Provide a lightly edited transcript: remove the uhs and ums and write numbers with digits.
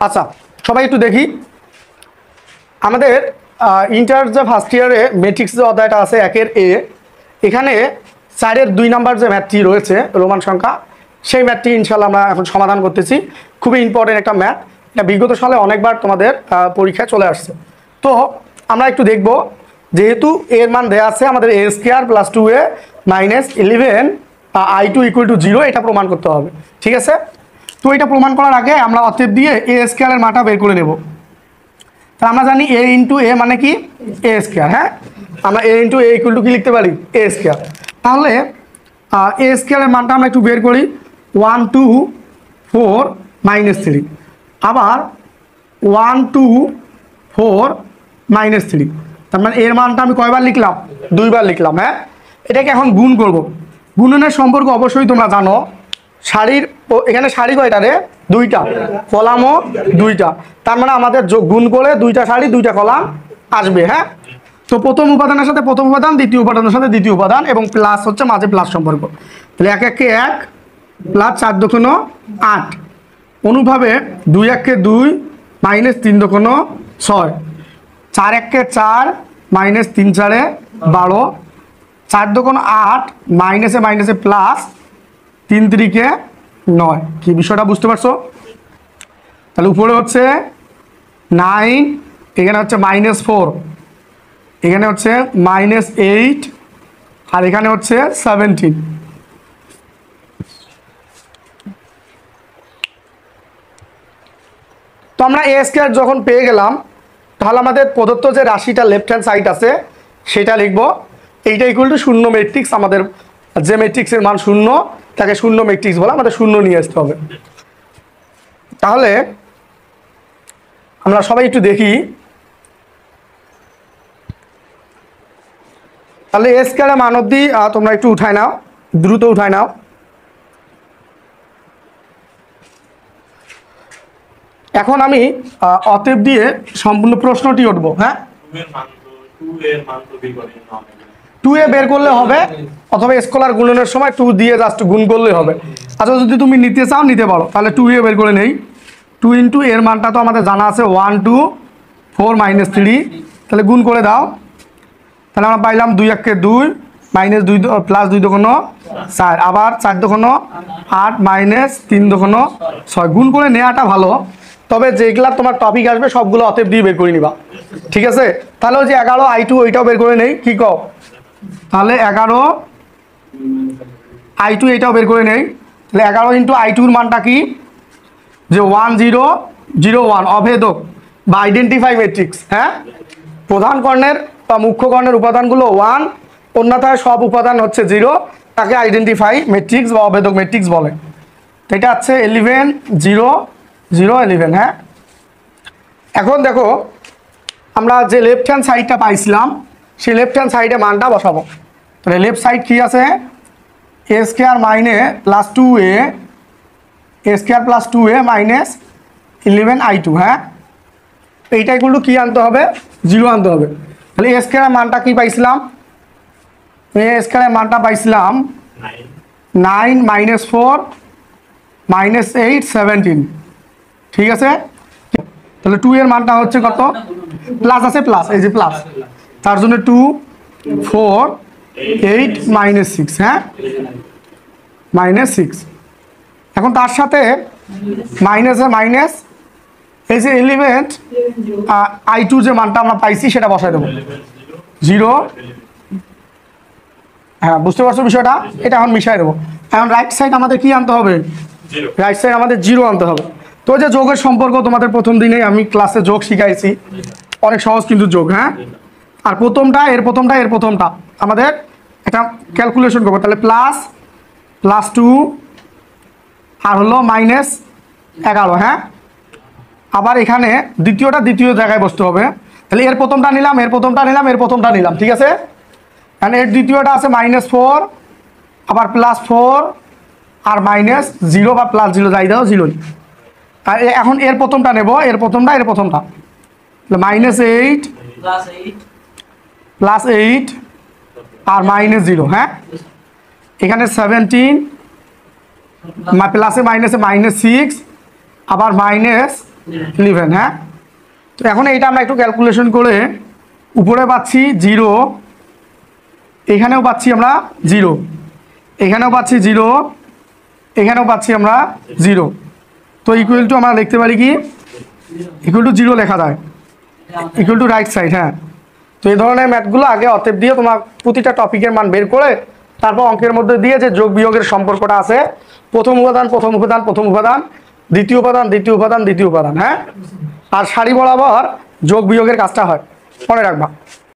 আচ্ছা, সবাই একটু দেখি আমাদের ইন্টার যে ফার্স্ট ইয়ারে ম্যাট্রিক্স যে অধ্যায়টা আছে 1-এর এ, এখানে 4-এর 2 নাম্বার যে ম্যাথটি রয়েছে রোমান সংখ্যা, সেই ম্যাথটি ইনশাল্লাহ আমরা এখন সমাধান করতেছি। খুবই ইম্পর্টেন্ট একটা ম্যাথ, এটা বিগত সালে অনেকবার তোমাদের পরীক্ষায় চলে আসছে। তো আমরা একটু দেখব, যেহেতু এর মান দেওয়া আছে আমাদের a² + 2a - 11 i2 = 0, এটা প্রমাণ করতে হবে। ঠিক আছে, তো এটা প্রমাণ করার আগে আমরা অতএব দিয়ে a² এর মানটা বের করে নেব। তাহলে আমরা জানি a × a মানে কি a²। হ্যাঁ, আমরা a × a = কি লিখতে পারি a²। তাহলে a² এর মানটা আমরা একটু বের করি। 1 2 4 - 3, আবার 1 2 4 - 3। তার মানে এর মানটা আমি কয়বার লিখলাম? 2 বার লিখলাম। হ্যাঁ, এটাকে এখন গুণ করব। গুণনের সম্পর্ক অবশ্যই তোমরা জানো। সারির এখানে সারি কয়টা রে? 2টা, কলামও 2টা। তার মানে আমাদের গুণ করে 2টা সারি 2টা কলাম আসবে। হ্যাঁ, তো প্রথম উপাদানের সাথে প্রথম উপাদান, দ্বিতীয় উপাদানের সাথে দ্বিতীয় উপাদান, এবং প্লাস হচ্ছে মাঝে প্লাস সম্পর্ক। তাহলে 1 1 1 + 4 2 8, অনুভাবে 2 1 2 - 3 2 6, 4 1 4 - 3 4 12, 4 2 8 মাইনাসে মাইনাসে প্লাস 3 3 9। কি বিষয়টা বুঝতে পারছো? তাহলে উপরে হচ্ছে 9, এখানে হচ্ছে -4, এখানে হচ্ছে -8, আর এখানে হচ্ছে 17। তো আমরা a² যখন পেয়ে গেলাম, তাহলে আমাদের প্রদত্ত যে রাশিটা লেফট হ্যান্ড সাইড আছে সেটা লিখবো। এইটা = 0 ম্যাট্রিক্স। আমাদের যে ম্যাট্রিক্সের মান 0 তাকে 0 ম্যাট্রিক্স বলে, আমাদের 0 নিয়ে আসতে হবে। তাহলে আমরা সবাই একটু দেখি, তাহলে a² এর মান অবধি তোমরা একটু উঠায় নাও, দ্রুত উঠায় নাও। এখন আমি অতএব দিয়ে সম্পূর্ণ প্রশ্নটি উঠবো। হ্যাঁ, 2a বের করলে হবে, অথবা স্কলার গুণনের সময় 2 দিয়ে জাস্ট গুণ করলে হবে। আচ্ছা, যদি তুমি নিতে চাও নিতে পারো। তাহলে 2a বের করে নেই। 2 × এর মানটা তো আমাদের জানা আছে 1 2 4 - 3। তাহলে গুণ করে দাও। তাহলে আমরা পাইলাম 2 1 2 -2 + 2 2 4, আবার 4 2 8 - 3 2 6। গুণ করে নেওয়াটা ভালো, তবে যেগুলা তোমার টপিক আসবে সবগুলো অতএব দিয়ে বের করে নিবা। ঠিক আছে, তাহলে ওই যে 11 i2 ওইটাও বের করে নেই। কি কও? তাহলে 11 i2 এটাও বের করে নেই। তাহলে 11 × i2 এর মানটা কি? যে 1 0 0 1, অভেদক বা আইডেন্টিফাই ম্যাট্রিক্স। হ্যাঁ, প্রধান কর্ণের বা মুখ্য কর্ণের উপাদানগুলো 1, অন্যথায় সব উপাদান হচ্ছে 0, তাকে আইডেন্টিফাই ম্যাট্রিক্স বা অভেদক ম্যাট্রিক্স বলে। তো এটা হচ্ছে 11 0 0 11। হ্যাঁ, এখন দেখো আমরা যে লেফট হ্যান্ড সাইডটা পাইছিলাম সেই লেফট হ্যান্ড সাইডে মানটা বসাবো। তাহলে লেফট সাইড কি আছে? a² - 2a, a² + 2a - 11 i2। হ্যাঁ, এইটা = কি আনতে হবে? 0 আনতে হবে। তাহলে a² এর মানটা কি পাইছিলাম? a² এর মানটা পাইছিলাম 9 - 4 - 8 17। ঠিক আছে, তাহলে 2 এর মানটা হচ্ছে কত? প্লাস আছে, প্লাস, এই যে প্লাস, তার জন্য 2 4 8 - 6। হ্যাঁ, -6। এখন তার সাথে মাইনাসে মাইনাস, এই যে 11 i2 যে মানটা আমরা পাইছি সেটা বসাই দেবো 0। হ্যাঁ, বুঝতে পারছো বিষয়টা? এটা এখন মিশাই দেবো। এখন রাইট সাইড আমাদের কি আনতে হবে? রাইট সাইড আমাদের 0 আনতে হবে। তো যে যোগের সম্পর্ক তোমাদের প্রথম দিনেই আমি ক্লাসে যোগ শিখাইছি, অনেক সহজ কিন্তু যোগ। হ্যাঁ, আর প্রথমটা এর প্রথমটা আমাদের এটা ক্যালকুলেশন করবো। তাহলে +2 আর হলো -11। হ্যাঁ, আবার এখানে দ্বিতীয়টা দ্বিতীয় জায়গায় বসতে হবে। তাহলে এর প্রথমটা নিলাম, এর প্রথমটা নিলাম, এর প্রথমটা নিলাম। ঠিক আছে, কারণ এর দ্বিতীয়টা আছে -4, আবার +4 আর -0 বা +0 যাই দাও 0। আর এখন এর প্রথমটা নেব, এর প্রথমটা -8 +8 আর -0। হ্যাঁ, এখানে 17, প্লাসে মাইনাসে -6, আবার 11, হ্যাঁ। তো এখন এইটা আমরা একটু ক্যালকুলেশন করে উপরে পাচ্ছি 0, এখানেও পাচ্ছি আমরা 0, এখানেও পাচ্ছি 0, এখানেও পাচ্ছি আমরা 0। তো ইকুয়াল টু আমরা লিখতে পারি কি, ইকুয়াল টু 0 লেখা যায়, ইকুয়াল টু রাইট সাইড, হ্যাঁ। তো এই ধরনের ম্যাথগুলো আগে অতএব দিয়ে তোমার প্রতিটা টপিকের মান বের করে তারপর অঙ্কের মধ্যে দিয়ে যে যোগ বিয়োগের সম্পর্কটা আছে, প্রথম উপাদান প্রথম উপাদান প্রথম উপাদান, দ্বিতীয় উপাদান দ্বিতীয় উপাদান দ্বিতীয় উপাদান, হ্যাঁ। আর সারি বরাবর যোগ বিয়োগের কাজটা হয়, মনে রাখবা।